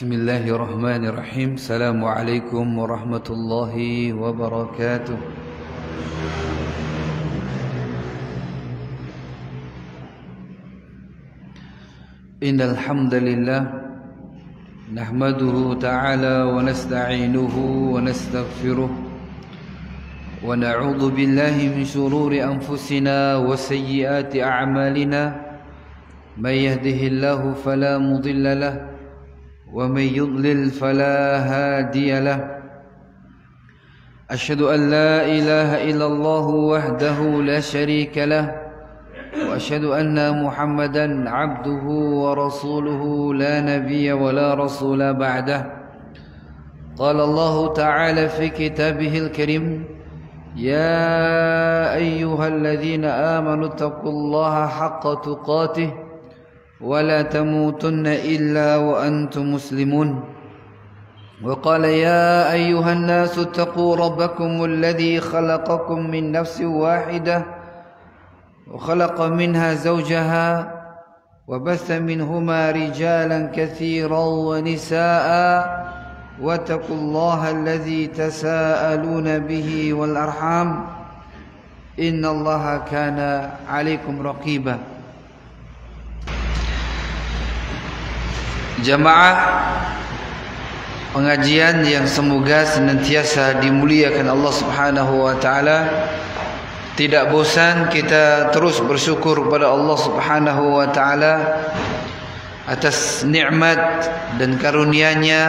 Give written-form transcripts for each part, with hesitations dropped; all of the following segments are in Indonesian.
Bismillahirrahmanirrahim. Assalamualaikum warahmatullahi wabarakatuh. Innal hamdalillah nahmaduhu ta'ala wa nasta'inuhu wa nastaghfiruh wa na'udzu billahi min shururi anfusina wa sayyiati a'malina may yahdihillahu fala mudilla lahu ومن يضلل فلا هادي له أشهد أن لا إله إلا الله وحده لا شريك له وأشهد أن محمدا عبده ورسوله لا نبي ولا رسول بعده قال الله تعالى في كتابه الكريم يا أيها الذين آمنوا اتقوا الله حق تقاته ولا تموتن إلا وأنتم مسلمون وقال يا أيها الناس اتقوا ربكم الذي خلقكم من نفس واحدة وخلق منها زوجها وبث منهما رجالا كثيرا ونساء واتقوا الله الذي تساءلون به والأرحام إن الله كان عليكم رقيبا. Jamaah pengajian yang semoga senantiasa dimuliakan Allah Subhanahu wa taala. Tidak bosan kita terus bersyukur kepada Allah Subhanahu wa taala atas nikmat dan karunia-Nya,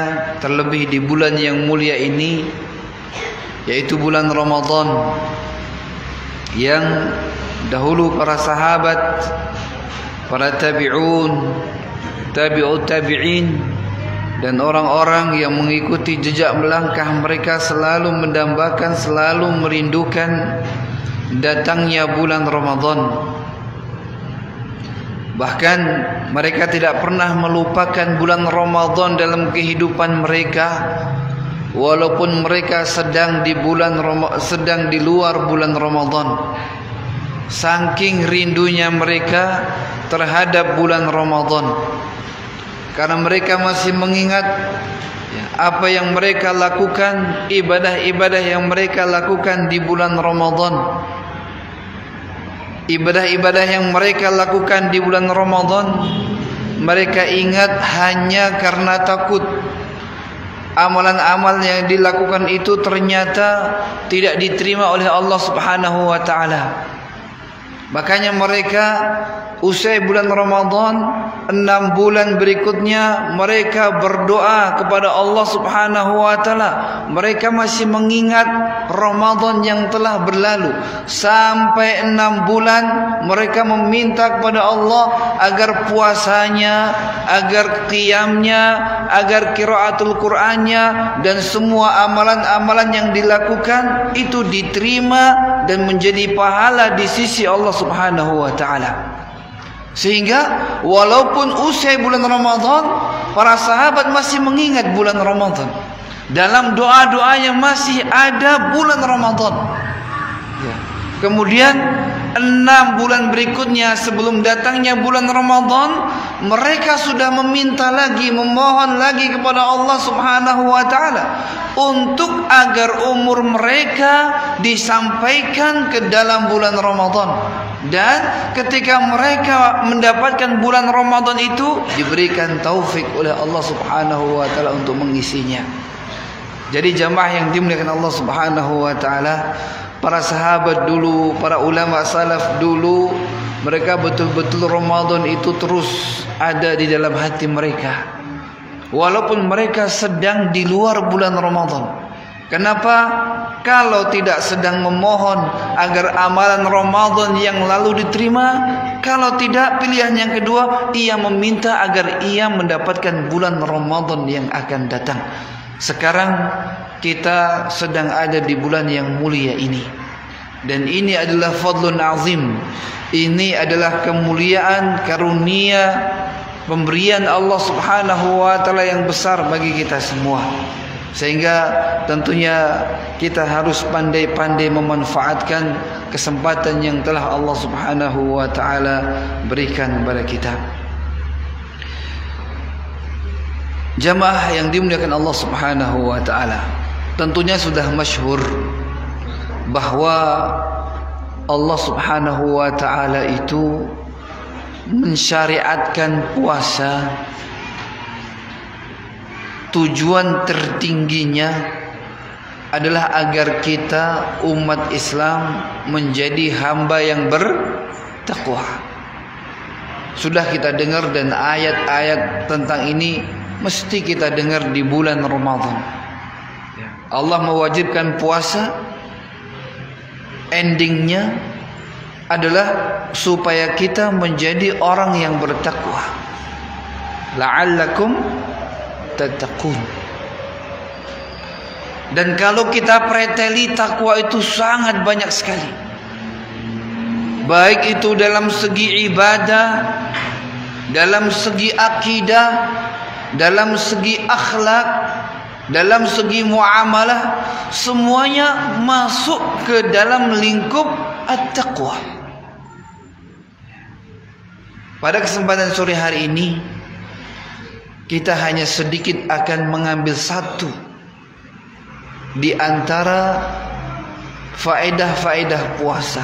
terlebih di bulan yang mulia ini, yaitu bulan Ramadan, yang dahulu para sahabat, para tabi'un, tabi'ut tabi'in dan orang-orang yang mengikuti jejak melangkah mereka selalu mendambakan, selalu merindukan datangnya bulan Ramadan. Bahkan mereka tidak pernah melupakan bulan Ramadan dalam kehidupan mereka, walaupun mereka sedang di luar bulan Ramadan. Saking rindunya mereka terhadap bulan Ramadan, karena mereka masih mengingat apa yang mereka lakukan, ibadah-ibadah yang mereka lakukan di bulan Ramadan. Ibadah-ibadah yang mereka lakukan di bulan Ramadan, mereka ingat hanya karena takut amalan-amal yang dilakukan itu ternyata tidak diterima oleh Allah Subhanahu wa taala. Makanya mereka usai bulan Ramadan, 6 bulan berikutnya mereka berdoa kepada Allah Subhanahu wa taala. Mereka masih mengingat Ramadan yang telah berlalu. Sampai 6 bulan mereka meminta kepada Allah agar puasanya, agar qiyamnya, agar qiraatul Qur'annya dan semua amalan-amalan yang dilakukan itu diterima dan menjadi pahala di sisi Allah Subhanahu wa taala. Sehingga walaupun usai bulan Ramadan, para sahabat masih mengingat bulan Ramadan. Dalam doa-doanya masih ada bulan Ramadan. Kemudian 6 bulan berikutnya sebelum datangnya bulan Ramadan, mereka sudah meminta lagi, memohon lagi kepada Allah Subhanahu wa taala untuk agar umur mereka disampaikan ke dalam bulan Ramadan. Dan ketika mereka mendapatkan bulan Ramadan itu, diberikan taufik oleh Allah Subhanahu wa taala untuk mengisinya. Jadi jamaah yang dimuliakan Allah Subhanahu wa taala, para sahabat dulu, para ulama salaf dulu, mereka betul-betul Ramadan itu terus ada di dalam hati mereka, walaupun mereka sedang di luar bulan Ramadan. Kenapa? Kalau tidak sedang memohon agar amalan Ramadan yang lalu diterima, kalau tidak, pilihan yang kedua, ia meminta agar ia mendapatkan bulan Ramadan yang akan datang. Sekarang kita sedang ada di bulan yang mulia ini, dan ini adalah fadlun azim. Ini adalah kemuliaan, karunia, pemberian Allah Subhanahu wa taala yang besar bagi kita semua. Sehingga tentunya kita harus pandai-pandai memanfaatkan kesempatan yang telah Allah Subhanahu wa taala berikan kepada kita. Jamaah yang dimuliakan Allah Subhanahu wa taala, tentunya sudah masyhur bahwa Allah Subhanahu wa taala itu mensyariatkan puasa. Tujuan tertingginya adalah agar kita umat Islam menjadi hamba yang bertakwa. Sudah kita dengar, dan ayat-ayat tentang ini mesti kita dengar di bulan Ramadan. Allah mewajibkan puasa, endingnya adalah supaya kita menjadi orang yang bertakwa. La'allakum tattaqun. Dan kalau kita preteli, takwa itu sangat banyak sekali. Baik itu dalam segi ibadah, dalam segi akidah, dalam segi akhlak, dalam segi muamalah, semuanya masuk ke dalam lingkup at-taqwa. Pada kesempatan sore hari ini, kita hanya sedikit akan mengambil satu di antara faedah-faedah puasa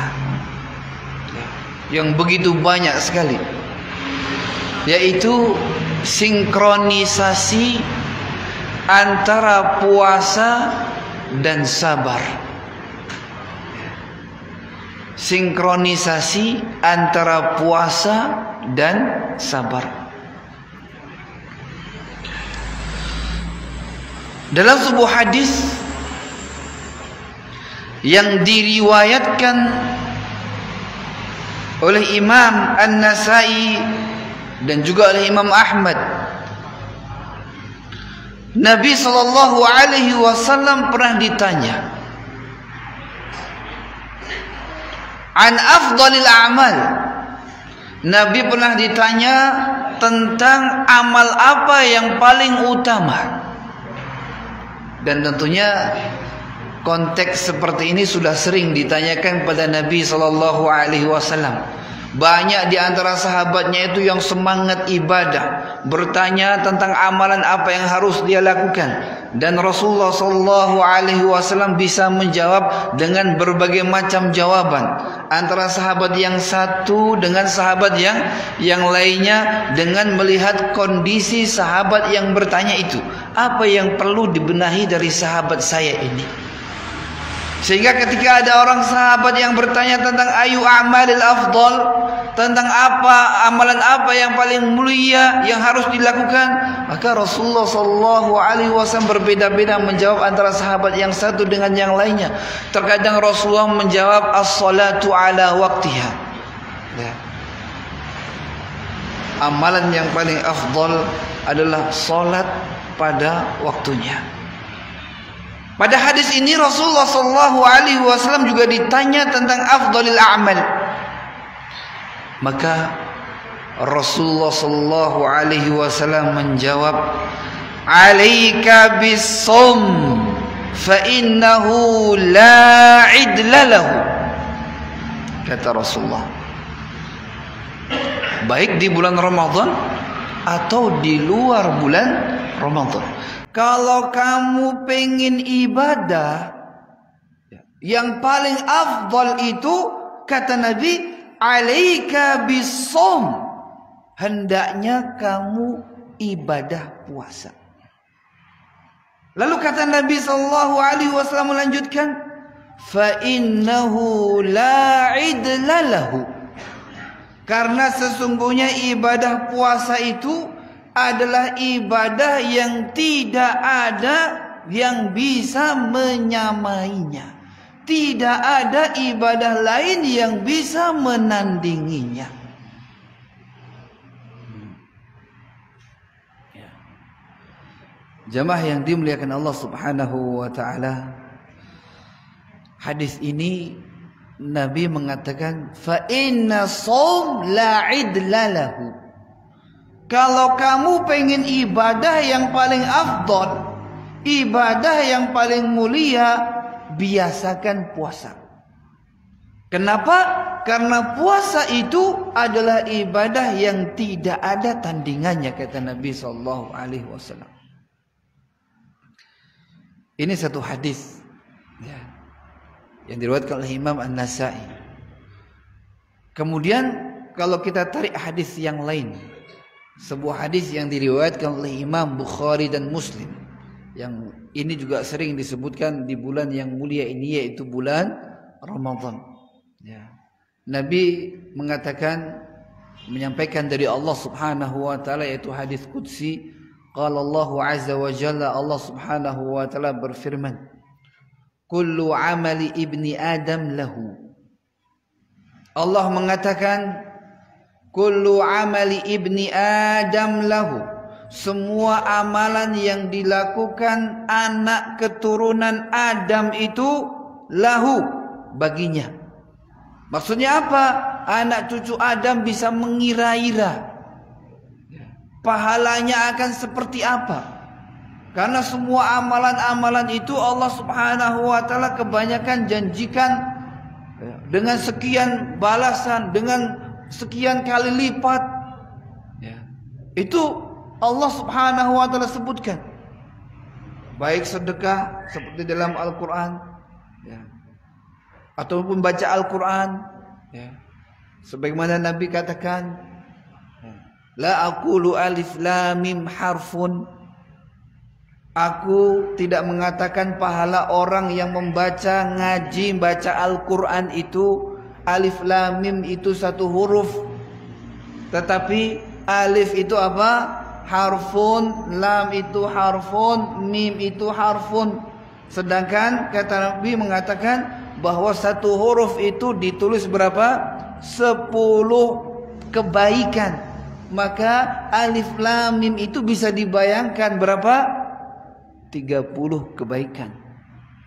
yang begitu banyak sekali, yaitu sinkronisasi antara puasa dan sabar. Sinkronisasi antara puasa dan sabar. Dalam sebuah hadis yang diriwayatkan oleh Imam An-Nasai dan juga oleh Imam Ahmad, Nabi SAW pernah ditanya an afdalil a'mal. Nabi pernah ditanya tentang amal apa yang paling utama. Dan tentunya konteks seperti ini sudah sering ditanyakan pada Nabi SAW. Banyak di antara sahabatnya itu yang semangat ibadah, bertanya tentang amalan apa yang harus dia lakukan, dan Rasulullah SAW bisa menjawab dengan berbagai macam jawaban. Antara sahabat yang satu dengan sahabat yang lainnya, dengan melihat kondisi sahabat yang bertanya itu, apa yang perlu dibenahi dari sahabat saya ini. Sehingga ketika ada orang sahabat yang bertanya tentang ayu a'malil afdal, tentang apa amalan apa yang paling mulia yang harus dilakukan, maka Rasulullah SAW berbeda-beda menjawab antara sahabat yang satu dengan yang lainnya. Terkadang Rasulullah menjawab as-salatu ala waqtiha. Amalan yang paling afdal adalah salat pada waktunya. Pada hadis ini Rasulullah SAW juga ditanya tentang afdalil a'mal. Maka Rasulullah SAW menjawab, "Alaika bis-shaum fa innahu la 'idla lahu." Kata Rasulullah, baik di bulan Ramadan atau di luar bulan Ramadan, kalau kamu pengen ibadah yang paling afdal itu, kata Nabi, alaika bis-shaum, hendaknya kamu ibadah puasa. Lalu kata Nabi SAW melanjutkan, fa innahu la 'idla lahu, karena sesungguhnya ibadah puasa itu adalah ibadah yang tidak ada yang bisa menyamainya. Tidak ada ibadah lain yang bisa menandinginya. Jamaah yang dimuliakan Allah Subhanahu wa taala, hadis ini Nabi mengatakan, fa inna shaum la 'idla lahu. Kalau kamu pengen ibadah yang paling afdal, ibadah yang paling mulia, biasakan puasa. Kenapa? Karena puasa itu adalah ibadah yang tidak ada tandingannya, kata Nabi SAW. Ini satu hadis ya, yang diriwayatkan oleh Imam An-Nasa'i. Kemudian kalau kita tarik hadis yang lain, sebuah hadis yang diriwayatkan oleh Imam Bukhari dan Muslim, yang ini juga sering disebutkan di bulan yang mulia ini, yaitu bulan Ramadan ya. Nabi mengatakan, menyampaikan dari Allah Subhanahu wa taala, yaitu hadis qudsi. Qala Allah azza wa jalla, Allah Subhanahu wa taala berfirman, kullu amali ibni Adam lahu. Allah mengatakan, kullu amali ibni Adam lahu. Semua amalan yang dilakukan anak keturunan Adam itu lahu, baginya. Maksudnya apa? Anak cucu Adam bisa mengira-ira pahalanya akan seperti apa. Karena semua amalan-amalan itu Allah Subhanahu wa taala kebanyakan janjikan dengan sekian balasan, dengan sekian kali lipat ya. Itu Allah Subhanahu wa taala sebutkan. Baik sedekah seperti dalam Al-Qur'an ya, ataupun baca Al-Qur'an ya. Sebagaimana Nabi katakan, la aqulu alif lam mim harfun. Aku tidak mengatakan pahala orang yang membaca, ngaji, baca Al-Quran itu alif lam mim itu satu huruf. Tetapi alif itu apa? Harfun, lam itu harfun, mim itu harfun. Sedangkan kata Nabi mengatakan bahwa satu huruf itu ditulis berapa? 10 kebaikan. Maka alif lam mim itu bisa dibayangkan berapa? 30 kebaikan.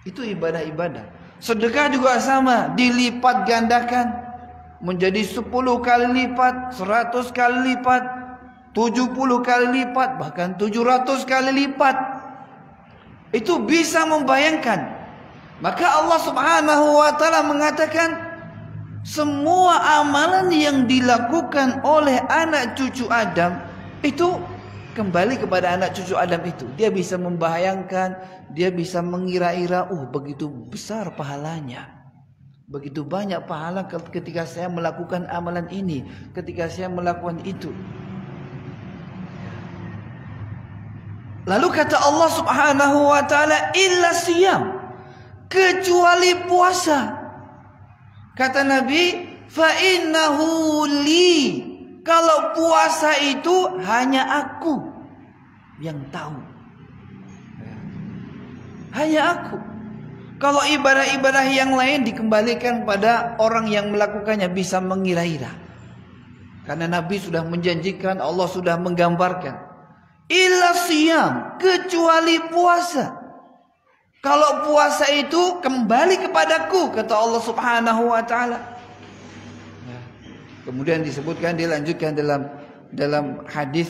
Itu ibadah-ibadah. Sedekah juga sama, dilipat gandakan menjadi 10 kali lipat, 100 kali lipat, 70 kali lipat, bahkan 700 kali lipat. Itu bisa membayangkan. Maka Allah Subhanahu wa taala mengatakan, semua amalan yang dilakukan oleh anak cucu Adam itu kembali kepada anak cucu Adam itu. Dia bisa membayangkan, dia bisa mengira-ira, begitu besar pahalanya, begitu banyak pahala ketika saya melakukan amalan ini, ketika saya melakukan itu. Lalu kata Allah Subhanahu wa taala, illa siyam, kecuali puasa. Kata Nabi, fa innahu li, kalau puasa itu hanya aku yang tahu. Hanya aku. Kalau ibadah-ibadah yang lain dikembalikan pada orang yang melakukannya, bisa mengira-ira. Karena Nabi sudah menjanjikan, Allah sudah menggambarkan, illa siyam, kecuali puasa. Kalau puasa itu kembali kepadaku, kata Allah Subhanahu wa taala. Kemudian disebutkan, dilanjutkan dalam hadis,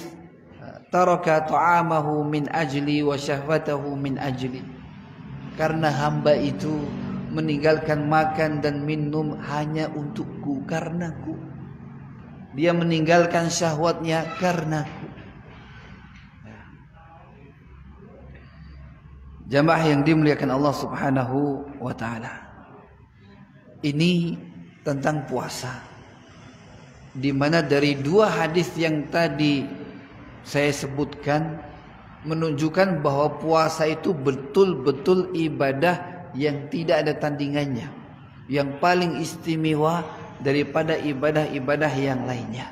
taraka ta'amahu min ajli wa syahwatahu min ajli. Karena hamba itu meninggalkan makan dan minum hanya untukku, karenaku. Dia meninggalkan syahwatnya karenaku. Jamaah yang dimuliakan Allah Subhanahu wa taala. Ini tentang puasa, di mana dari dua hadis yang tadi saya sebutkan menunjukkan bahwa puasa itu betul-betul ibadah yang tidak ada tandingannya, yang paling istimewa daripada ibadah-ibadah yang lainnya.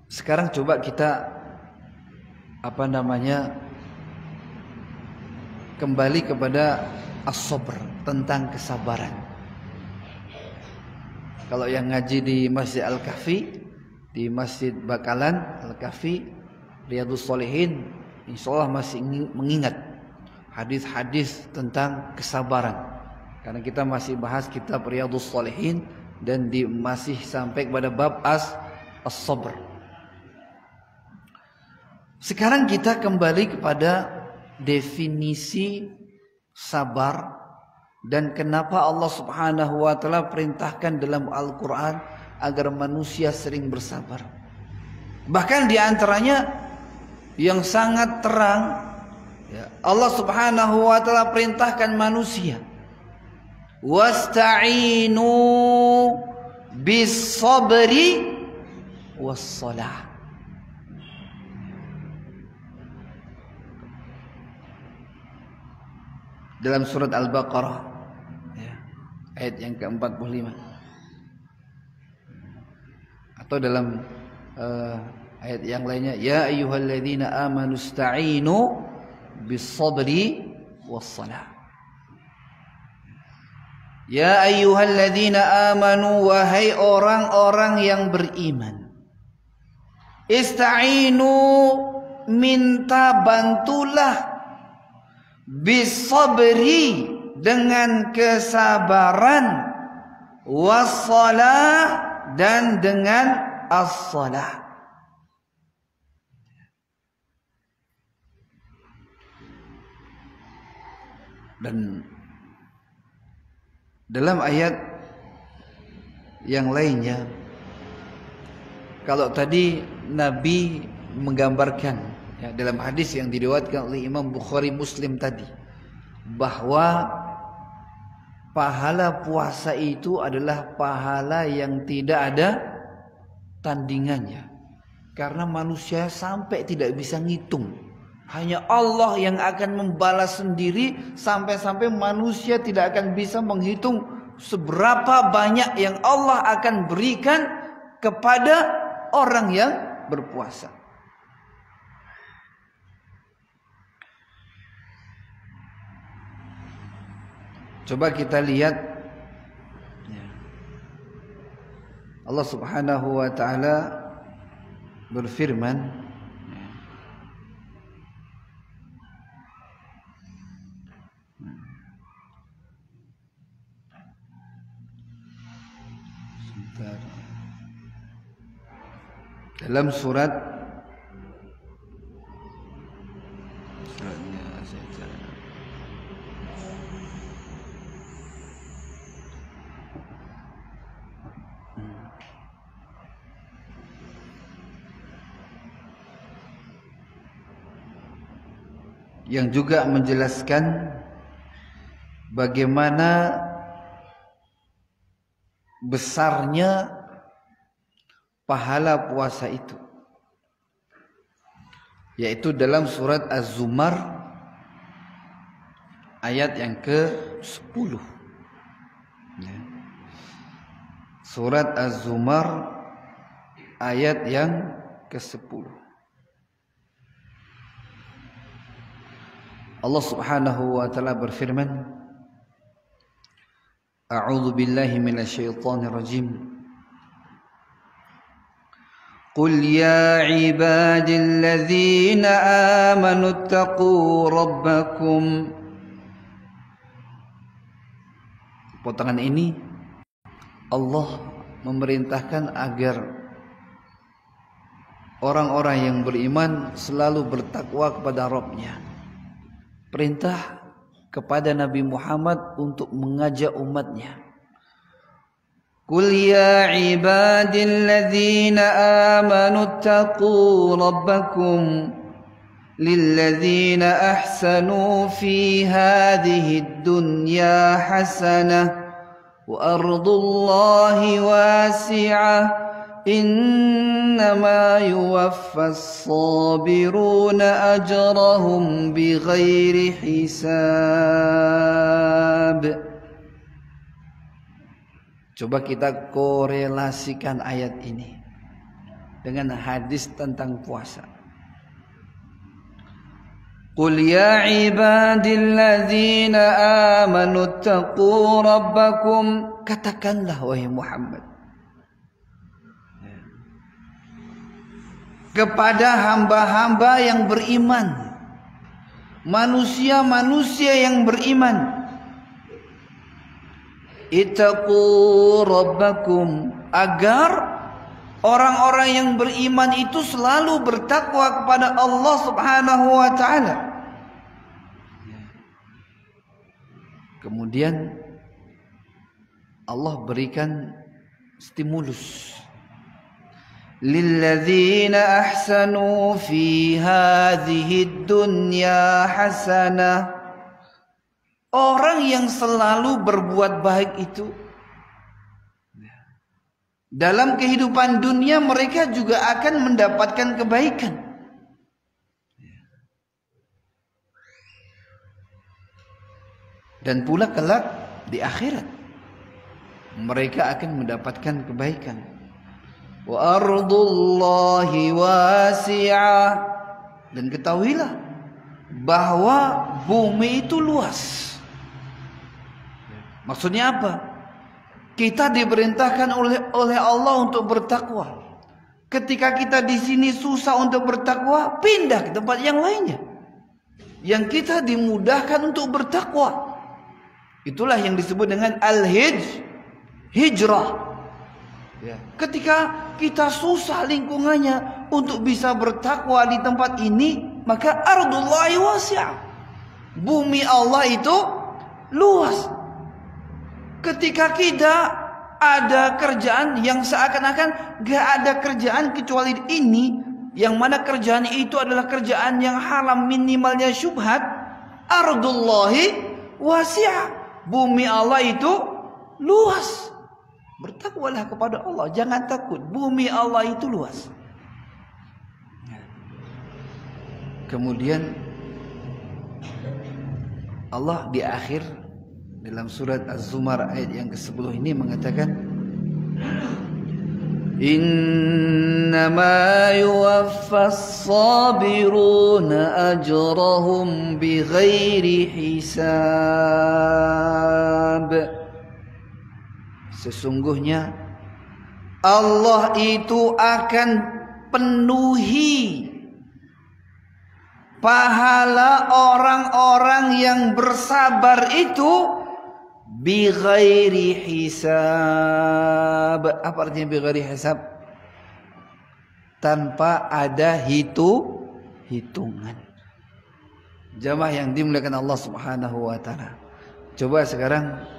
Sekarang coba kita kembali kepada as-sabr, tentang kesabaran. Kalau yang ngaji di Masjid Al-Kahfi, di Masjid Bakalan Al-Kahfi, Riyadhus Shalihin, insyaallah masih mengingat hadis-hadis tentang kesabaran. Karena kita masih bahas kitab Riyadhus Shalihin dan masih sampai kepada bab as-sabr. Sekarang kita kembali kepada definisi sabar dan kenapa Allah Subhanahu wa taala perintahkan dalam Al-Qur'an agar manusia sering bersabar. Bahkan di antaranya yang sangat terang Ya, Allah Subhanahu wa taala perintahkan manusia, wasta'inu bis-sabri was-shalah. Dalam surat Al-Baqarah, ya, ayat yang ke-45. Atau dalam ayat yang lainnya, ya ayyuhalladzina amanu ista'inu bis-sabri was-shalah. Ya ayyuhalladzina amanu, wahai orang-orang yang beriman, ista'inu, minta bantulah, bis-sabri, dengan kesabaran, was-shalah, dan dengan as-shalah. Dan dalam ayat yang lainnya, kalau tadi Nabi menggambarkan, ya, dalam hadis yang diriwayatkan oleh Imam Bukhari Muslim tadi, bahwa pahala puasa itu adalah pahala yang tidak ada tandingannya, karena manusia sampai tidak bisa ngitung. Hanya Allah yang akan membalas sendiri, sampai-sampai manusia tidak akan bisa menghitung seberapa banyak yang Allah akan berikan kepada orang yang berpuasa. Coba kita lihat, Allah Subhanahu wa taala berfirman, dalam suratnya yang juga menjelaskan bagaimana besarnya pahala puasa itu, yaitu dalam surat Az-Zumar ayat yang ke-10. Ya. Surat Az-Zumar ayat yang ke-10. Allah Subhanahu wa taala berfirman, A'udzu billahi minasyaitonir rajim. Qul ya ibadilladzina amanu taqu rabbakum. Potongan ini Allah memerintahkan agar orang-orang yang beriman selalu bertakwa kepada Rabb-Nya. Perintah kepada Nabi Muhammad untuk mengajak umatnya. Qul ya ibadilladzina amanu taqu rabbakum lilladzina ahsanu fi hadhihi dunya hasanah wa ardullahi wasi'ah innama yuwaffas sabiruna ajrahum bighairi hisab. Coba kita korelasikan ayat ini dengan hadis tentang puasa. Qul ya ibadilladzina amanu taqu rabbakum, katakanlah wahai Muhammad kepada hamba-hamba yang beriman, manusia-manusia yang beriman, ittaqu rabbakum, agar orang-orang yang beriman itu selalu bertakwa kepada Allah Subhanahu wa taala. Kemudian Allah berikan stimulus, lilladzina ahsanu fi hadhihi dunya hasanah. Orang yang selalu berbuat baik itu dalam kehidupan dunia mereka juga akan mendapatkan kebaikan. Dan pula kelak di akhirat mereka akan mendapatkan kebaikan. Wa ardullahi wasi'ah. Dan ketahuilah bahwa bumi itu luas. Maksudnya apa? Kita diperintahkan oleh Allah untuk bertakwa. Ketika kita di sini susah untuk bertakwa, pindah ke tempat yang lainnya. Yang kita dimudahkan untuk bertakwa. Itulah yang disebut dengan hijrah. Ya. Ketika kita susah lingkungannya untuk bisa bertakwa di tempat ini, maka ardullahi wasi'ah. Bumi Allah itu luas. Ketika kita ada kerjaan yang seakan-akan gak ada kerjaan kecuali ini, yang mana kerjaan itu adalah kerjaan yang haram, minimalnya syubhat, ardullahi wasi'ah. Bumi Allah itu luas. Bertakwalah kepada Allah, jangan takut. Bumi Allah itu luas. Kemudian Allah di akhir dalam surat Az-Zumar ayat yang ke-10 ini mengatakan, innama yuwaffas sabiruna ajrahum bighairi hisab. Sesungguhnya Allah itu akan penuhi pahala orang-orang yang bersabar itu bighairi hisab. Apa artinya bighairi hisab? Tanpa ada hitungan. Jamaah yang dimuliakan Allah Subhanahu wa taala. Coba sekarang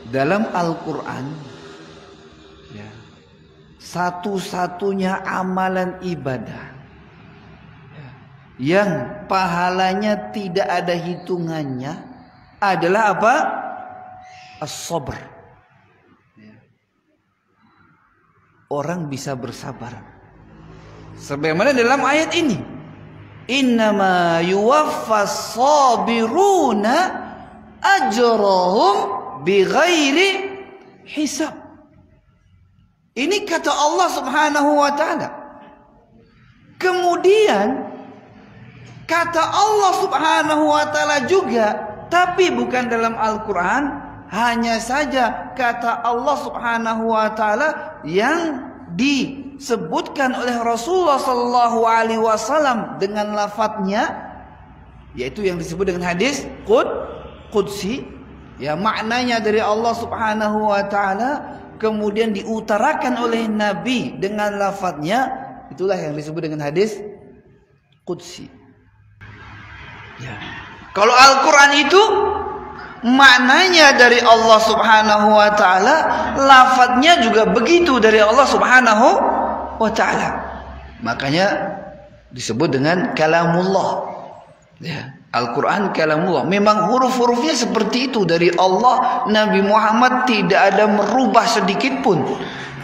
dalam Al-Qur'an ya, satu-satunya amalan ibadah yang pahalanya tidak ada hitungannya adalah apa? As-sabr. Orang bisa bersabar. Sebagaimana dalam ayat ini, innama yuwaffas sabiruna ajrahum bighairi hisab. Ini kata Allah Subhanahu wa taala. Kemudian kata Allah Subhanahu wa taala juga, tapi bukan dalam Al-Qur'an, hanya saja kata Allah Subhanahu wa taala yang disebutkan oleh Rasulullah sallallahu alaihi wasallam dengan lafadznya, yaitu yang disebut dengan hadis qudsi, ya, maknanya dari Allah Subhanahu wa taala, kemudian diutarakan oleh Nabi dengan lafadznya, itulah yang disebut dengan hadis qudsi. Ya. Kalau Al-Quran itu maknanya dari Allah Subhanahu wa ta'ala, lafadznya juga begitu dari Allah Subhanahu wa ta'ala. Makanya disebut dengan kalamullah. Ya. Al-Quran kalamullah. Memang huruf-hurufnya seperti itu dari Allah. Nabi Muhammad tidak ada merubah sedikit pun,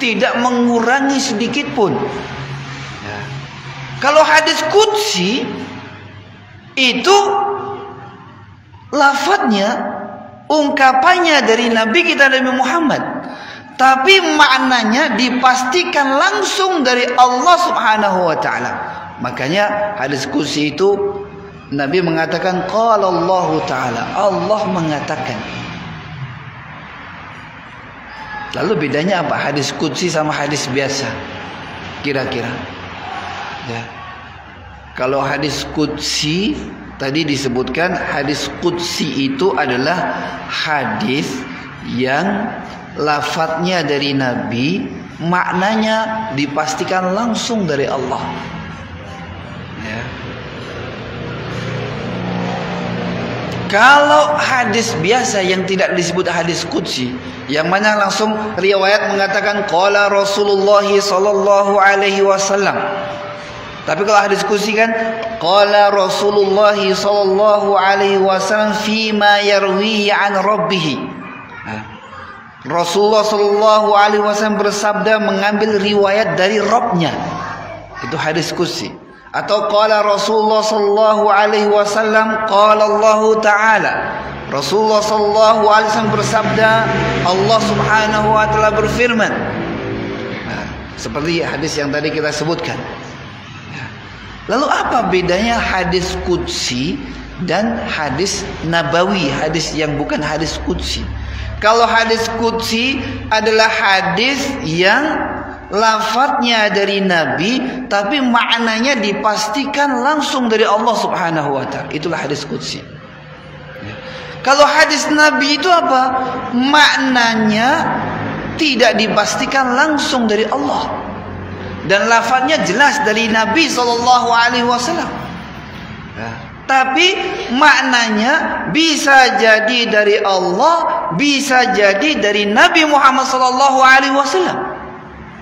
tidak mengurangi sedikit pun. Ya. Kalau hadis qudsi itu lafadznya, ungkapannya dari Nabi kita Nabi Muhammad, tapi maknanya dipastikan langsung dari Allah Subhanahu wa taala. Makanya hadis qudsi itu Nabi mengatakan qala Allah taala, Allah mengatakan. Lalu bedanya apa hadis qudsi sama hadis biasa? Kira-kira. Ya. Kalau hadis qudsi tadi disebutkan, hadis qudsi itu adalah hadis yang lafadznya dari Nabi, maknanya dipastikan langsung dari Allah. Ya. Kalau hadis biasa yang tidak disebut hadis qudsi, yang mana langsung riwayat mengatakan qala Rasulullah sallallahu alaihi wasallam. Tapi kalau hadis qudsi kan qala Rasulullah sallallahu alaihi wasallam fi ma yarwihi an rabbih. Rasulullah sallallahu alaihi wasallam bersabda mengambil riwayat dari Rabbnya. Itu hadis qudsi. Atau qala Rasulullah sallallahu alaihi wasallam qala Allah taala. Rasulullah sallallahu alaihi wasallam bersabda, Allah Subhanahu wa taala berfirman. Seperti hadis yang tadi kita sebutkan. Lalu apa bedanya hadis qudsi dan hadis nabawi, hadis yang bukan hadis qudsi? Kalau hadis qudsi adalah hadis yang lafadznya dari Nabi, tapi maknanya dipastikan langsung dari Allah Subhanahu wa taala. Itulah hadis qudsi. Kalau hadis Nabi itu apa? Maknanya tidak dipastikan langsung dari Allah. Dan lafadznya jelas dari Nabi sallallahu alaihi wasallam. Tapi maknanya bisa jadi dari Allah, bisa jadi dari Nabi Muhammad sallallahu alaihi wasallam.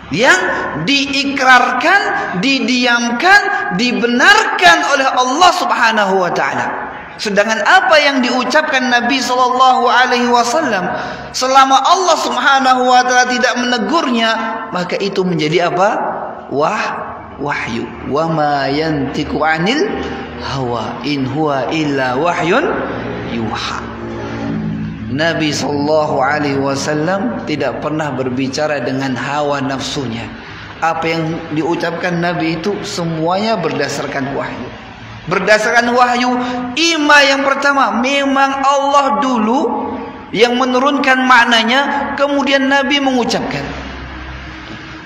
Yang diikrarkan, didiamkan, dibenarkan oleh Allah Subhanahu wa taala. Sedangkan apa yang diucapkan Nabi sallallahu alaihi wasallam selama Allah Subhanahu wa taala tidak menegurnya, maka itu menjadi apa? Wahyu. Wa ma yantiqu 'anil hawa in huwa illa wahyun yuha. Nabi sallallahu alaihi wasallam tidak pernah berbicara dengan hawa nafsunya. Apa yang diucapkan Nabi itu semuanya berdasarkan wahyu. Berdasarkan wahyu, yang pertama memang Allah dulu yang menurunkan maknanya, kemudian Nabi mengucapkan.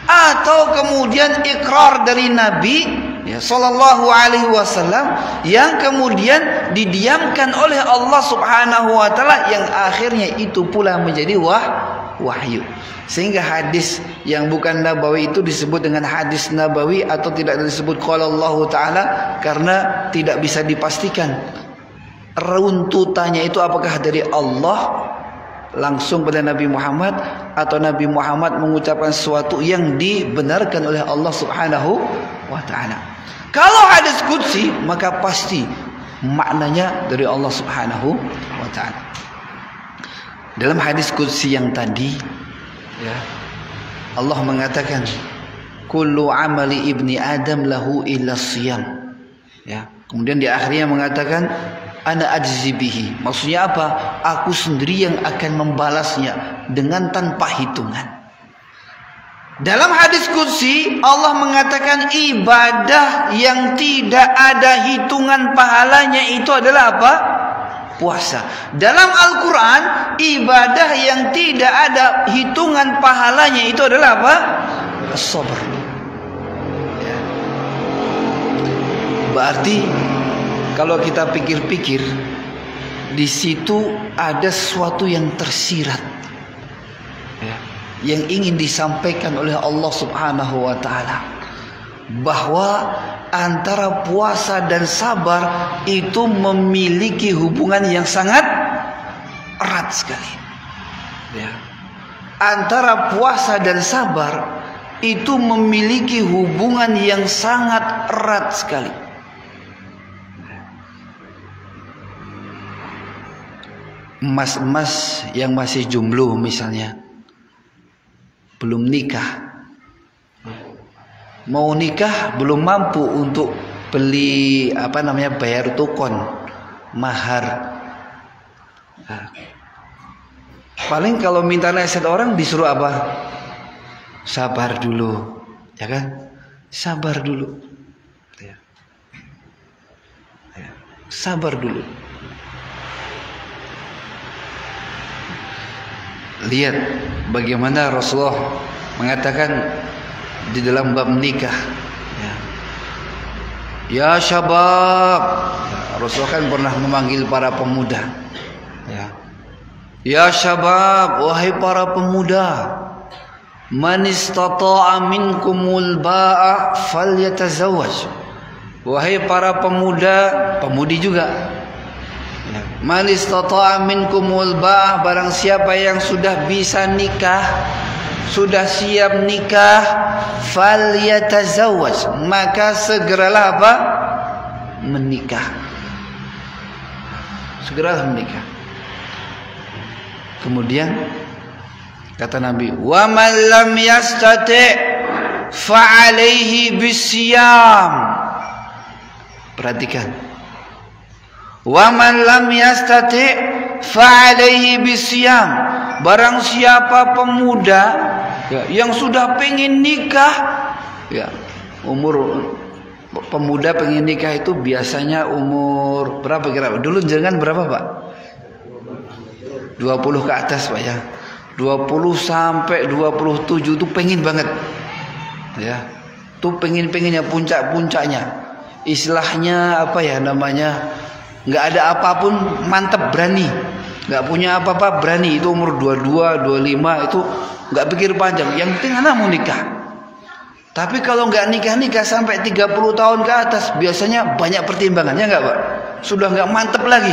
Atau kemudian ikrar dari Nabi sallallahu alaihi wasallam yang kemudian didiamkan oleh Allah Subhanahu wa taala, yang akhirnya itu pula menjadi wahyu. Sehingga hadis yang bukan nabawi itu disebut dengan hadis nabawi atau tidak disebut qala Allah taala, karena tidak bisa dipastikan runtutannya itu apakah dari Allah langsung pada Nabi Muhammad atau Nabi Muhammad mengucapkan sesuatu yang dibenarkan oleh Allah Subhanahu wa taala. Kalau hadis qudsi maka pasti maknanya dari Allah Subhanahu wa taala. Dalam hadis qudsi yang tadi Allah mengatakan kullu amali ibni adam lahu illa shiyam. Kemudian di akhirnya mengatakan ana ajzi bihi. Maksudnya apa? Aku sendiri yang akan membalasnya dengan tanpa hitungan. Dalam hadis qudsi Allah mengatakan ibadah yang tidak ada hitungan pahalanya itu adalah apa? Puasa. Dalam Al-Quran ibadah yang tidak ada hitungan pahalanya itu adalah apa? As-sabr. Berarti kalau kita pikir-pikir, di situ ada sesuatu yang tersirat, yang ingin disampaikan oleh Allah Subhanahu wa taala, bahwa antara puasa dan sabar itu memiliki hubungan yang sangat erat sekali. Antara puasa dan sabar itu memiliki hubungan yang sangat erat sekali. Mas-mas yang masih jomblo misalnya, belum nikah, mau nikah belum mampu untuk beli bayar tukon, mahar. Paling kalau minta nasihat orang disuruh apa? Sabar dulu, ya kan? Sabar dulu, sabar dulu. Lihat bagaimana Rasulullah mengatakan di dalam bab nikah, ya syabab. Rasulullah kan pernah memanggil para pemuda, ya syabab, wahai para pemuda, man istata'a minkumul ba'a falyatazawwaj. Wahai para pemuda, pemudi juga, Man istata'a minkumul ba'ah, barang siapa yang sudah bisa nikah, sudah siap nikah, falyatazawwaj, maka segeralah apa? Menikah. Segeralah menikah. Kemudian kata Nabi, wa man lam yastati' fa alaihi bisyam. Perhatikan. Wa man lam yastati' fa alaihi bisyam. Barang siapa pemuda yang sudah pengen nikah, umur pemuda pengen nikah itu biasanya umur berapa kira? Dulu jangan berapa, Pak? 20 ke atas, Pak ya. 20 sampai 27 itu pengen banget. Ya. Tuh pengen-pengennya, puncak-puncaknya. Istilahnya apa ya namanya? Enggak ada apapun mantep, berani. Enggak punya apa-apa berani. Itu umur 22, 25 itu enggak pikir panjang. Yang penting anak mau nikah. Tapi kalau enggak nikah-nikah sampai 30 tahun ke atas, biasanya banyak pertimbangan, ya enggak, Pak? Sudah enggak mantep lagi.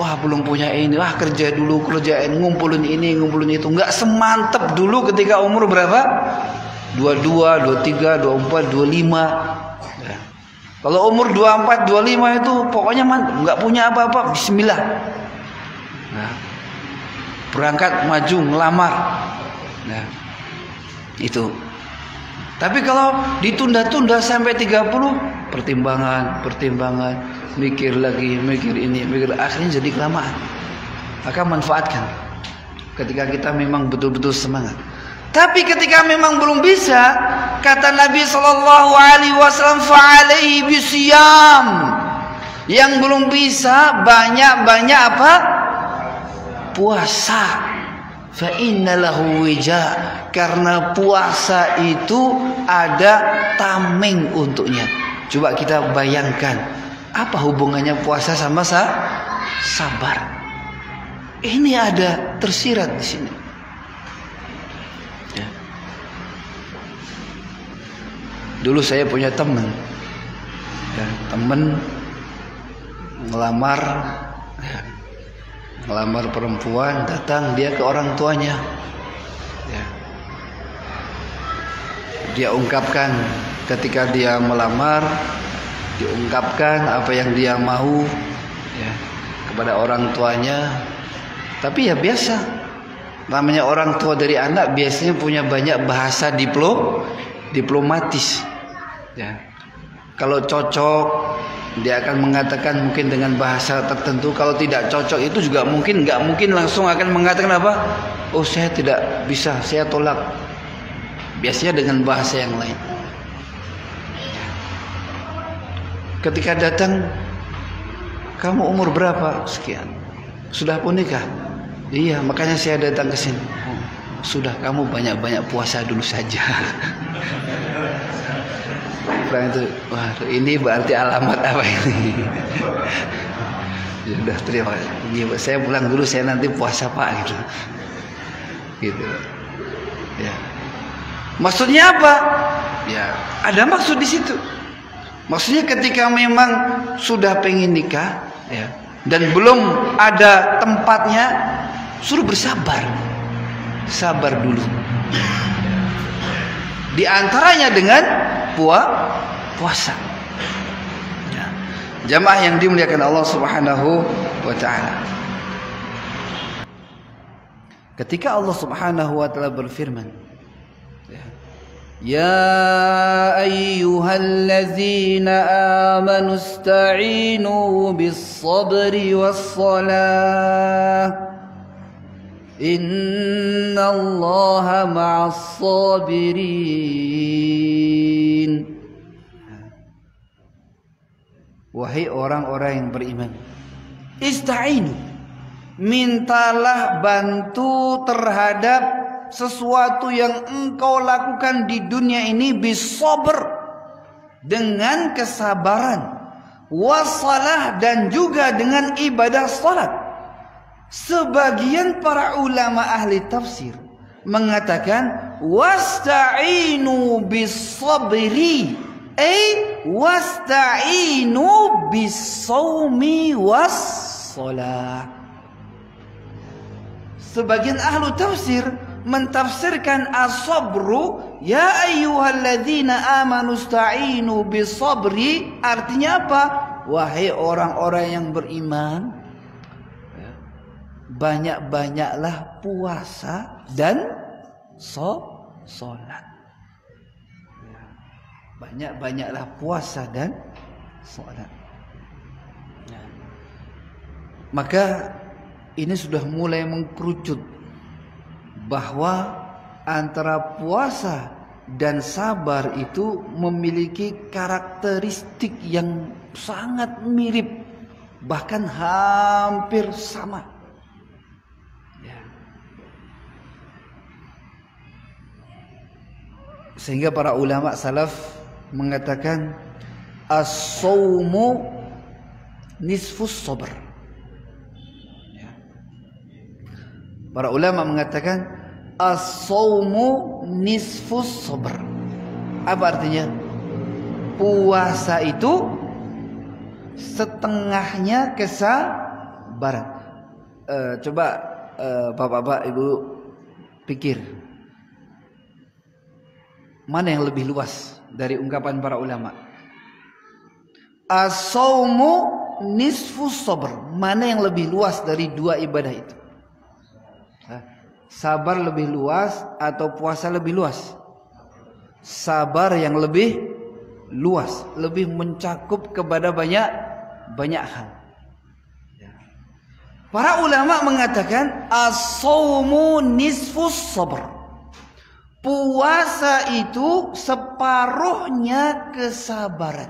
Wah, belum punya ini, wah kerja dulu, kerjain, ngumpulin ini, ngumpulin itu. Enggak semantep dulu ketika umur berapa? 22, 23, 24, 25. Ya. Kalau umur 24, 25 itu pokoknya mantep, enggak punya apa-apa, bismillah. Nah, berangkat maju ngelamar. Nah, itu. Tapi kalau ditunda-tunda sampai 30, pertimbangan, mikir lagi, mikir ini, mikir, akhirnya jadi kelamaan. Maka manfaatkan ketika kita memang betul-betul semangat. Tapi ketika memang belum bisa, kata Nabi SAW, fa'alaihi bisyam. Yang belum bisa, banyak-banyak apa? Puasa. Fa innalahu wija, karena puasa itu ada tameng untuknya. Coba kita bayangkan, apa hubungannya puasa sama sabar? Ini ada tersirat di sini. Ya. Dulu saya punya teman, ngelamar perempuan, datang dia ke orang tuanya. Ya. Dia ungkapkan ketika dia melamar, diungkapkan apa yang dia mau ya, kepada orang tuanya. Tapi ya biasa, namanya orang tua dari anak biasanya punya banyak bahasa diplomatis. Ya. Kalau cocok, dia akan mengatakan mungkin dengan bahasa tertentu. Kalau tidak cocok itu juga nggak mungkin langsung akan mengatakan apa? Oh, saya tidak bisa, saya tolak. Biasanya dengan bahasa yang lain. Ketika datang, kamu umur berapa? Sekian. Sudah pun nikah? Iya, makanya saya datang ke sini. Oh, sudah, kamu banyak-banyak puasa dulu saja. Itu, wah, ini berarti alamat apa ini? Sudah, terima kasih. Saya pulang dulu, saya nanti puasa Pak, gitu. Ya. Maksudnya apa? Ya, ada maksud di situ. Maksudnya ketika memang sudah pengen nikah, ya, dan belum ada tempatnya, suruh bersabar, sabar dulu. Di antaranya dengan puasa. Ya. Jamaah yang dimuliakan Allah Subhanahu wa taala. Ketika Allah Subhanahu wa taala berfirman, ya ayyuhallazina amanu ista'inu bis-sabri was-salah. Innallaha ma'as sabirin. Wahai orang-orang yang beriman, ista'inu, mintalah bantu terhadap sesuatu yang engkau lakukan di dunia ini bis-sabr, dengan kesabaran, wassalah, dan juga dengan ibadah salat. Sebagian para ulama ahli tafsir mengatakan wasta'inu bis-sabri, wasta'inu bis-shaumi was shalah. Sebagian ahlu tafsir mentafsirkan as-sabru, ya ayyuhalladzina amanu sta'inu bis-sabri, artinya apa? Wahai orang-orang yang beriman, banyak-banyaklah puasa dan sholat. Banyak-banyaklah puasa dan sholat. Maka ini sudah mulai mengkerucut bahwa antara puasa dan sabar itu memiliki karakteristik yang sangat mirip, bahkan hampir sama. Sehingga para ulama salaf mengatakan as-shaumu nisfus sabr. Para ulama mengatakan as-shaumu nisfus sabr. Apa artinya? Puasa itu setengahnya kesabaran. Coba bapak-bapak, ibu pikir, mana yang lebih luas dari ungkapan para ulama? As-shaumu nisfus sabr. Mana yang lebih luas dari dua ibadah itu? Sabar lebih luas atau puasa lebih luas? Sabar yang lebih luas, lebih mencakup kepada banyak hal. Para ulama mengatakan as-shaumu nisfus sabr. Puasa itu separuhnya kesabaran.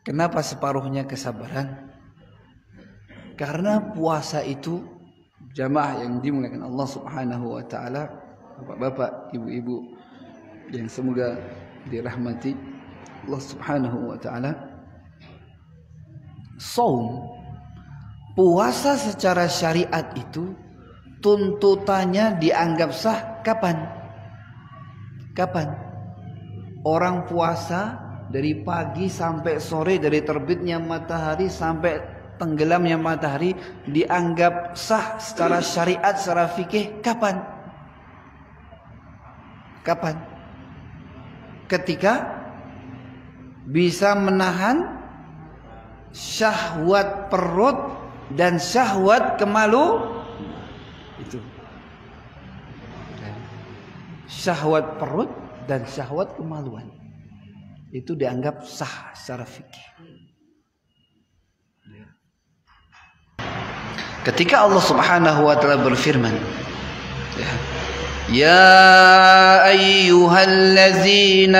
Kenapa separuhnya kesabaran? Karena puasa itu, jamaah yang dimuliakan Allah Subhanahu wa taala, bapak-bapak, ibu-ibu yang semoga dirahmati Allah Subhanahu wa taala, saum, puasa secara syariat itu tuntutannya dianggap sah kapan? Kapan? Orang puasa dari pagi sampai sore, dari terbitnya matahari sampai tenggelamnya matahari, dianggap sah secara syariat, secara fikih kapan? Kapan? Ketika bisa menahan syahwat perut dan syahwat kemalu itu. Syahwat perut dan syahwat kemaluan itu dianggap sah secara fikih. Ketika Allah Subhanahu wa taala berfirman, ya ayyuhallazina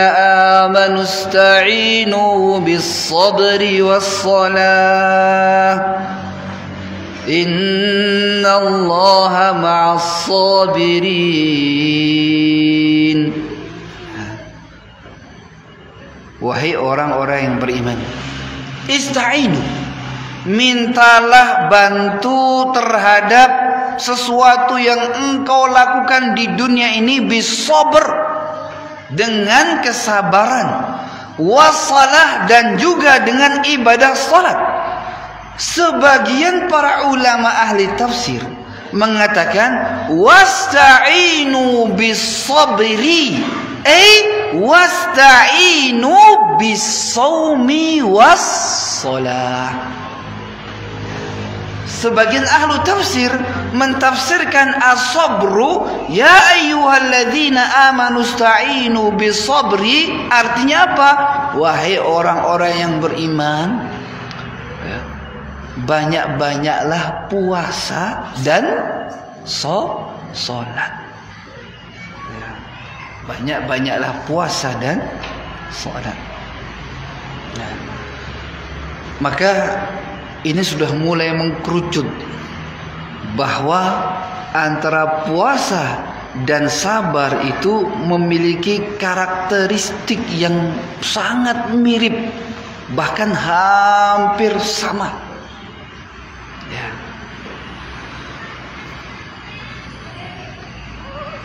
amanu ista'inu bis-sabri was-salah innallaha ma'as-sabirin. Wahai orang-orang yang beriman, ista'inu, mintalah bantu terhadap sesuatu yang engkau lakukan di dunia ini bis-sabr, dengan kesabaran, wassalah, dan juga dengan ibadah salat. Sebagian para ulama ahli tafsir mengatakan wasta'inu bis-sabri, wasta'inu bis-shaumi was-salah. Sebagian ahlu tafsir mentafsirkan as-sabru, ya ayyuhalladzina amanu sta'inu bis-sabri, artinya apa? Wahai orang-orang yang beriman, banyak-banyaklah puasa dan sholat. Banyak-banyaklah puasa dan sholat. Maka ini sudah mulai mengkerucut bahwa antara puasa dan sabar itu memiliki karakteristik yang sangat mirip, bahkan hampir sama.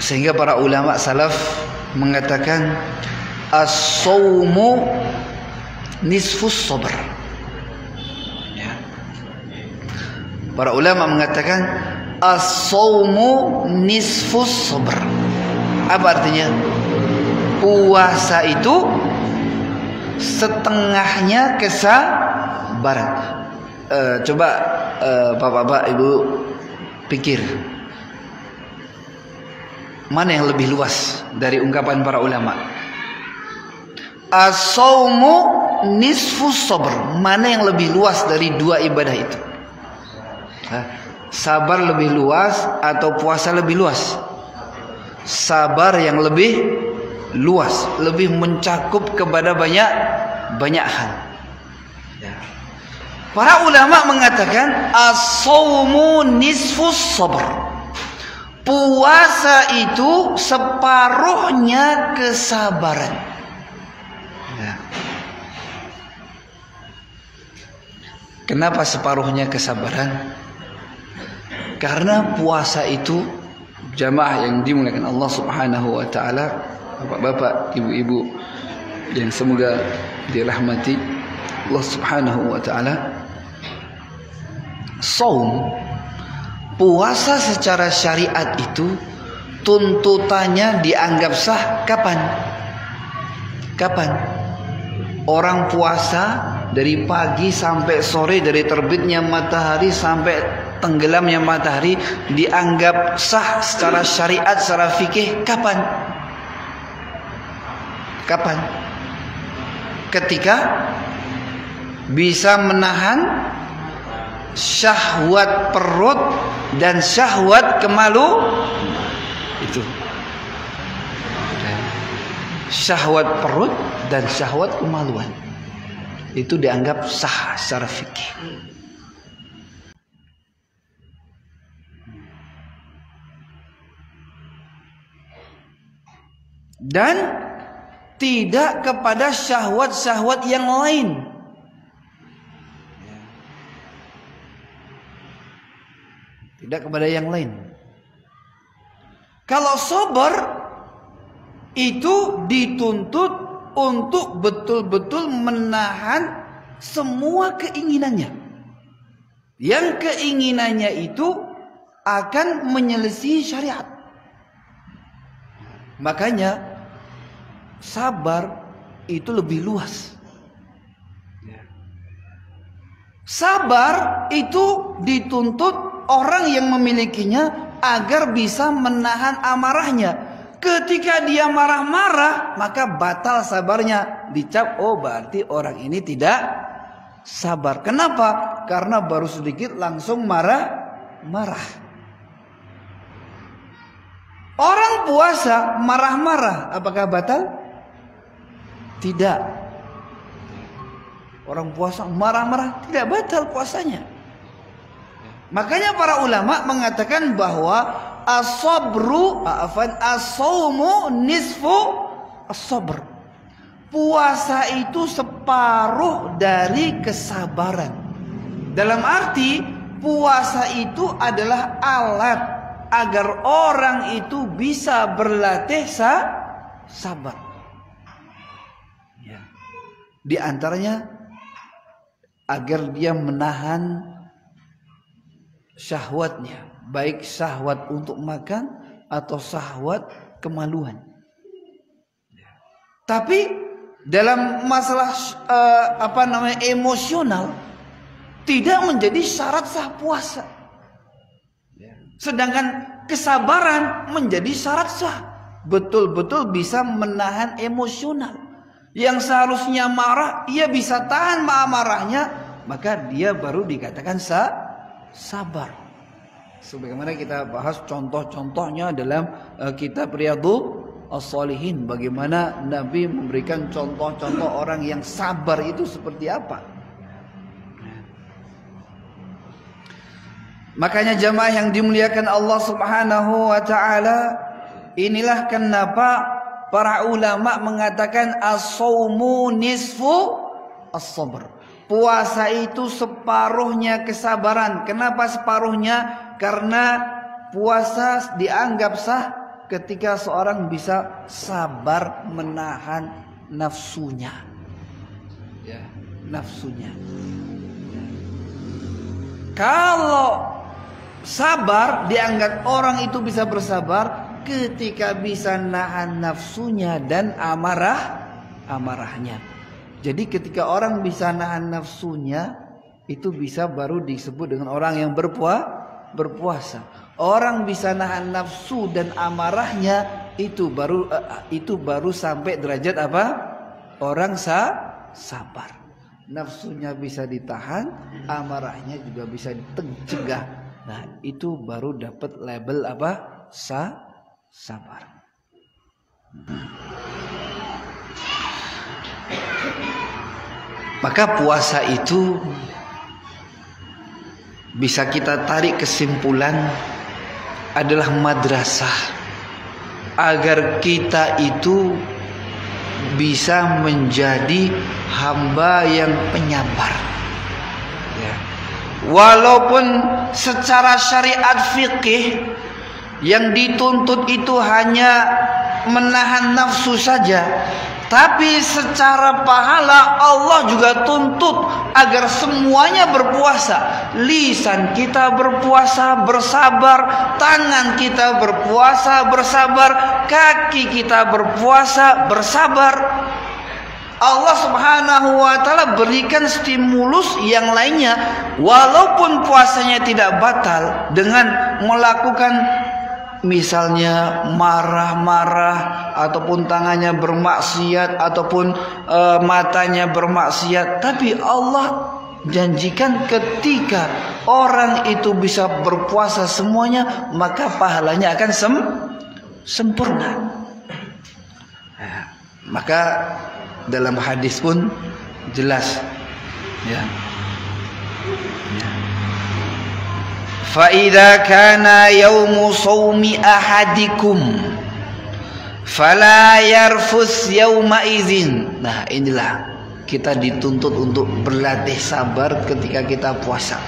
Sehingga para ulama salaf mengatakan as-shaumu nisfus sabr. Ya. Para ulama mengatakan as-shaumu nisfus sabr. Apa artinya? Puasa itu setengahnya kesabaran. Coba bapak-bapak, ibu pikir, mana yang lebih luas dari ungkapan para ulama? As-shaumu nisfus sabr. Mana yang lebih luas dari dua ibadah itu? Sabar lebih luas atau puasa lebih luas? Sabar yang lebih luas, lebih mencakup kepada banyak hal. Ya. Para ulama mengatakan as-shaumu nisfus sabr. Puasa itu separuhnya kesabaran. Ya. Kenapa separuhnya kesabaran? Karena puasa itu, jamaah yang dimuliakan Allah Subhanahu wa taala, bapak-bapak, ibu-ibu yang semoga dirahmati Allah Subhanahu wa taala, saum, puasa secara syariat itu tuntutannya dianggap sah kapan? Kapan? Orang puasa dari pagi sampai sore, dari terbitnya matahari sampai tenggelamnya matahari, dianggap sah secara syariat, secara fikih kapan? Kapan? Ketika bisa menahan syahwat perut dan syahwat kemalu. Itu syahwat perut dan syahwat kemaluan, itu dianggap sah secara fikih. Dan tidak kepada syahwat-syahwat yang lain. Tidak kepada yang lain. Kalau sabar itu dituntut untuk betul-betul menahan semua keinginannya. Yang keinginannya itu akan menyelesaikan syariat. Makanya sabar itu lebih luas. Sabar itu dituntut orang yang memilikinya agar bisa menahan amarahnya. Ketika dia marah-marah, maka batal sabarnya. Dicap, oh berarti orang ini tidak sabar. Kenapa? Karena baru sedikit langsung marah. Orang puasa marah-marah, apakah batal? Tidak. Orang puasa marah-marah tidak batal puasanya. Makanya para ulama mengatakan bahwa as-shaumu nisfu as-sabr. Puasa itu separuh dari kesabaran. Dalam arti puasa itu adalah alat agar orang itu bisa berlatih sabar. Ya. Di antaranya agar dia menahan syahwatnya, baik syahwat untuk makan atau syahwat kemaluan. Tapi dalam masalah emosional tidak menjadi syarat sah puasa. Sedangkan kesabaran menjadi syarat sah. Betul-betul bisa menahan emosional. Yang seharusnya marah, ia bisa tahan marahnya, maka dia baru dikatakan sabar. Sebagaimana kita bahas contoh-contohnya dalam kitab Riyadhus Shalihin, bagaimana Nabi memberikan contoh-contoh orang yang sabar itu seperti apa. Makanya jamaah yang dimuliakan Allah Subhanahu wa taala, inilah kenapa para ulama mengatakan as-shaumu nisfu as-sabr. Puasa itu separuhnya kesabaran. Kenapa separuhnya? Karena puasa dianggap sah ketika seorang bisa sabar menahan nafsunya. ya, nafsunya. Kalau sabar, dianggap orang itu bisa bersabar ketika bisa nahan nafsunya dan amarahnya. Jadi ketika orang bisa nahan nafsunya, itu bisa baru disebut dengan orang yang berpuasa. Orang bisa nahan nafsu dan amarahnya, itu baru sampai derajat apa? Orang sabar. Nafsunya bisa ditahan, amarahnya juga bisa dicegah. Nah, itu baru dapat label apa? Sabar. Maka puasa itu bisa kita tarik kesimpulan adalah madrasah agar kita itu bisa menjadi hamba yang penyabar. Ya. Walaupun secara syariat fikih yang dituntut itu hanya menahan nafsu saja, tapi secara pahala Allah juga tuntut agar semuanya berpuasa. Lisan kita berpuasa, bersabar. Tangan kita berpuasa, bersabar. Kaki kita berpuasa, bersabar. Allah Subhanahu wa ta'ala berikan stimulus yang lainnya. Walaupun puasanya tidak batal dengan melakukan misalnya marah-marah, ataupun tangannya bermaksiat, ataupun matanya bermaksiat, tapi Allah janjikan ketika orang itu bisa berpuasa semuanya, maka pahalanya akan sempurna. Ya, maka dalam hadis pun jelas, ya. فَإِذَا كَانَ يَوْمُ صَوْمِ أَحَدِكُمْ فَلَا يَرْفُثْ يَوْمَئِذٍ. Nah, inilah kita dituntut untuk berlatih sabar ketika kita puasa.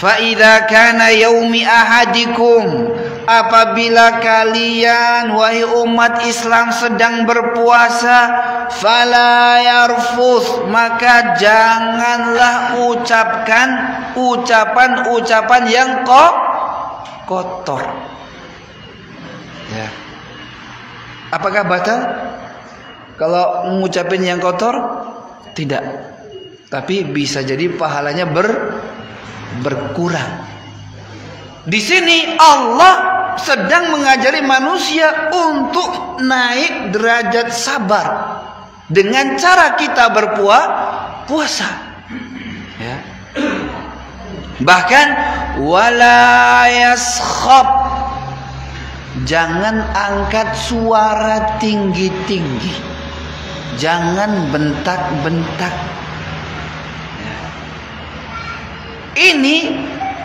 فَإِذَا كَانَ يَوْمِ أَحَدِكُمْ, apabila kalian wahai umat Islam sedang berpuasa, fala yarfuth, maka janganlah ucapkan ucapan-ucapan yang kotor. Ya. Apakah batal kalau mengucapin yang kotor? Tidak. Tapi bisa jadi pahalanya berkurang. Di sini Allah sedang mengajari manusia untuk naik derajat sabar dengan cara kita berpuasa. Ya. Bahkan wala yaskhab, jangan angkat suara tinggi-tinggi, jangan bentak-bentak. Ya. Ini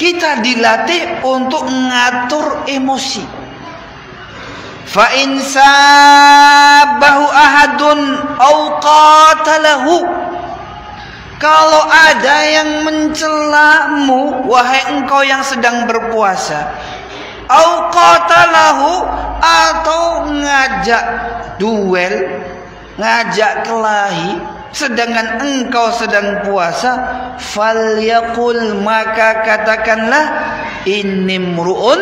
kita dilatih untuk mengatur emosi. Fa in sabahu ahadun au qatalahu, kalau ada yang mencelamu wahai engkau yang sedang berpuasa, au qatalahu, atau ngajak duel, ngajak kelahi sedangkan engkau sedang puasa, falyaqul, maka katakanlah, innimruun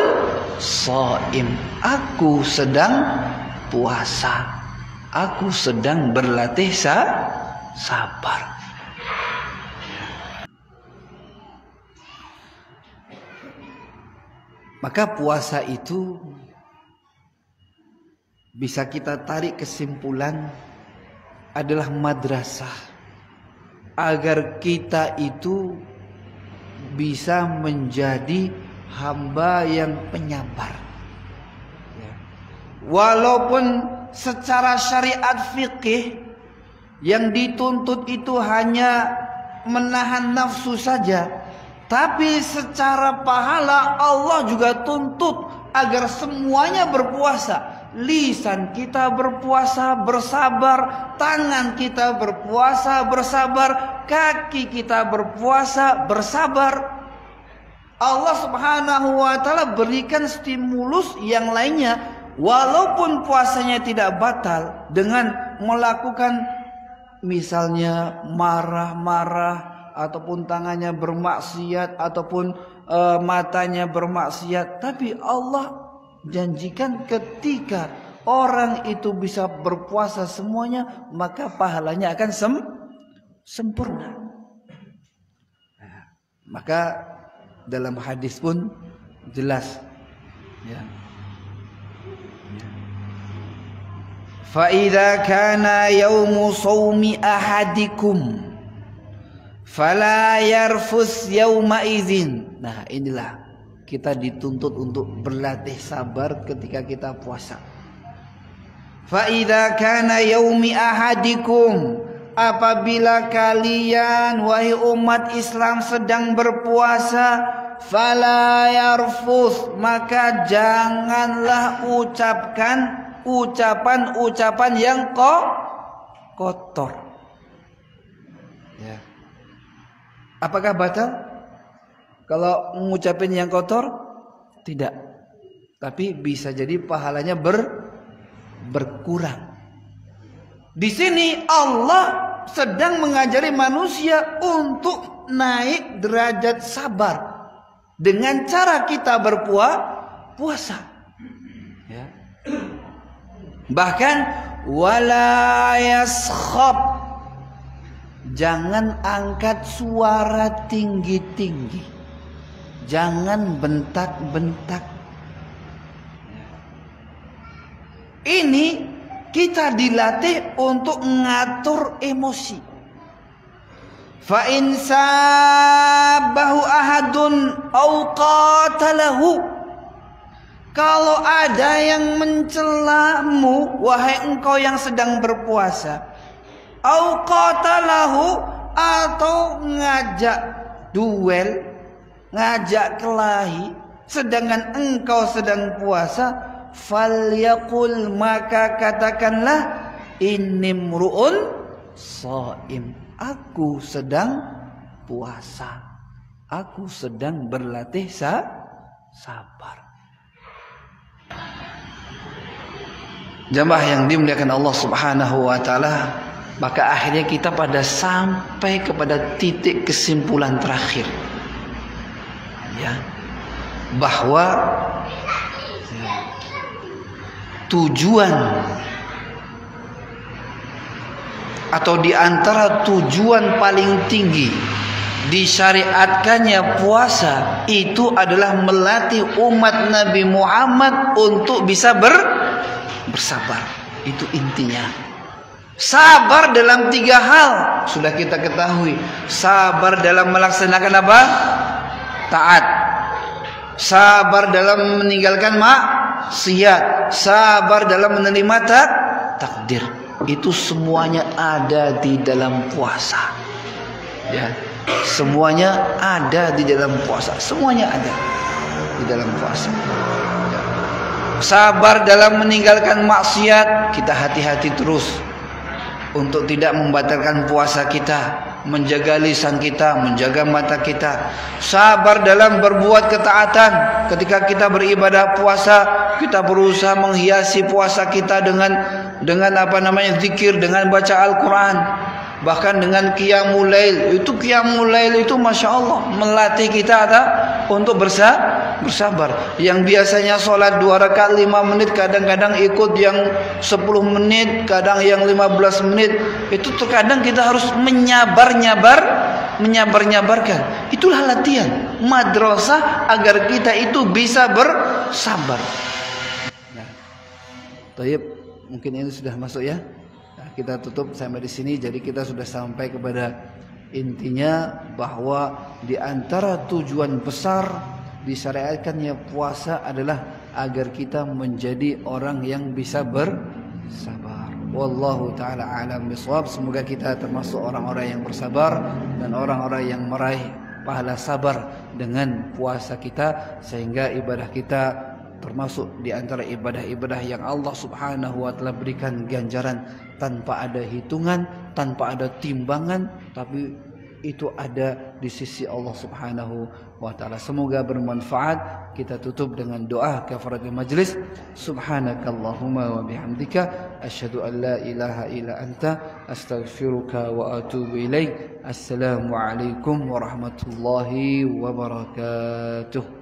shaim, aku sedang puasa, aku sedang berlatih sabar. Maka puasa itu bisa kita tarik kesimpulan adalah madrasah agar kita itu bisa menjadi hamba yang penyabar. Ya. Walaupun secara syariat fikih yang dituntut itu hanya menahan nafsu saja, tapi secara pahala Allah juga tuntut agar semuanya berpuasa. Lisan kita berpuasa, bersabar. Tangan kita berpuasa, bersabar. Kaki kita berpuasa, bersabar. Allah Subhanahu wa ta'ala berikan stimulus yang lainnya. Walaupun puasanya tidak batal dengan melakukan misalnya marah-marah, ataupun tangannya bermaksiat, ataupun matanya bermaksiat. Tapi Allah janjikan ketika orang itu bisa berpuasa semuanya, maka pahalanya akan sempurna. Nah, maka dalam hadis pun jelas, ya. Fa idza kana yaumu shaumi ahadikum fala yarfus yauma idzin. Nah, inilah kita dituntut untuk berlatih sabar ketika kita puasa. Fa idza kana yaumi ahadikum, apabila kalian wahai umat Islam sedang berpuasa, fala yarfus, maka janganlah ucapkan ucapan-ucapan yang kotor. Ya. Apakah batal kalau mengucapin yang kotor? Tidak. Tapi bisa jadi pahalanya berkurang. Di sini Allah sedang mengajari manusia untuk naik derajat sabar dengan cara kita berpuasa. Ya. Bahkan wala yaskhab, jangan angkat suara tinggi-tinggi, jangan bentak-bentak. Ini kita dilatih untuk mengatur emosi. Fa in sabahu ahadun au qatalahu, kalau ada yang mencelamu wahai engkau yang sedang berpuasa, au qatalahu, atau ngajak duel, ngajak kelahi sedangkan engkau sedang puasa, falyaqul, maka katakanlah, innimruun shaim, aku sedang puasa, aku sedang berlatih sabar. Jamaah yang dimuliakan Allah Subhanahu wa taala, maka akhirnya kita pada sampai kepada titik kesimpulan terakhir, ya, bahwa tujuan atau di antara tujuan paling tinggi disyariatkannya puasa itu adalah melatih umat Nabi Muhammad untuk bisa bersabar. Itu intinya. Sabar dalam 3 hal sudah kita ketahui. Sabar dalam melaksanakan apa? Taat. Sabar dalam meninggalkan maksiat. Sabar dalam menerima takdir. Itu semuanya ada di dalam puasa. Ya, semuanya ada di dalam puasa. Semuanya ada di dalam puasa. Sabar dalam meninggalkan maksiat, kita hati-hati terus untuk tidak membatalkan puasa kita, menjaga lisan kita, menjaga mata kita. Sabar dalam berbuat ketaatan. Ketika kita beribadah puasa, kita berusaha menghiasi puasa kita dengan zikir, dengan baca Al-Quran, bahkan dengan qiyamul lail. Itu qiyamul lail itu Masya Allah melatih kita untuk bersabar. Yang biasanya sholat 2 rakaat 5 menit, kadang-kadang ikut yang 10 menit, kadang yang 15 menit. Itu terkadang kita harus menyabar-nyabarkan. Itulah latihan madrasah agar kita itu bisa bersabar. Nah, Tayyib, mungkin ini sudah masuk ya. Nah, kita tutup sampai di sini. Jadi kita sudah sampai kepada intinya bahwa di antara tujuan besar disyariatkannya puasa adalah agar kita menjadi orang yang bisa bersabar. Wallahu ta'ala a'lam bishawab. Semoga kita termasuk orang-orang yang bersabar dan orang-orang yang meraih pahala sabar dengan puasa kita, sehingga ibadah kita termasuk di antara ibadah-ibadah yang Allah Subhanahu wa taala berikan ganjaran tanpa ada hitungan, tanpa ada timbangan, tapi itu ada di sisi Allah Subhanahu wa taala. Semoga bermanfaat. Kita tutup dengan doa kafaratul majlis. Subhanakallahumma wa bihamdika asyhadu an la ilaha illa anta astaghfiruka wa atubu ilaik. Assalamu alaikum warahmatullahi wabarakatuh.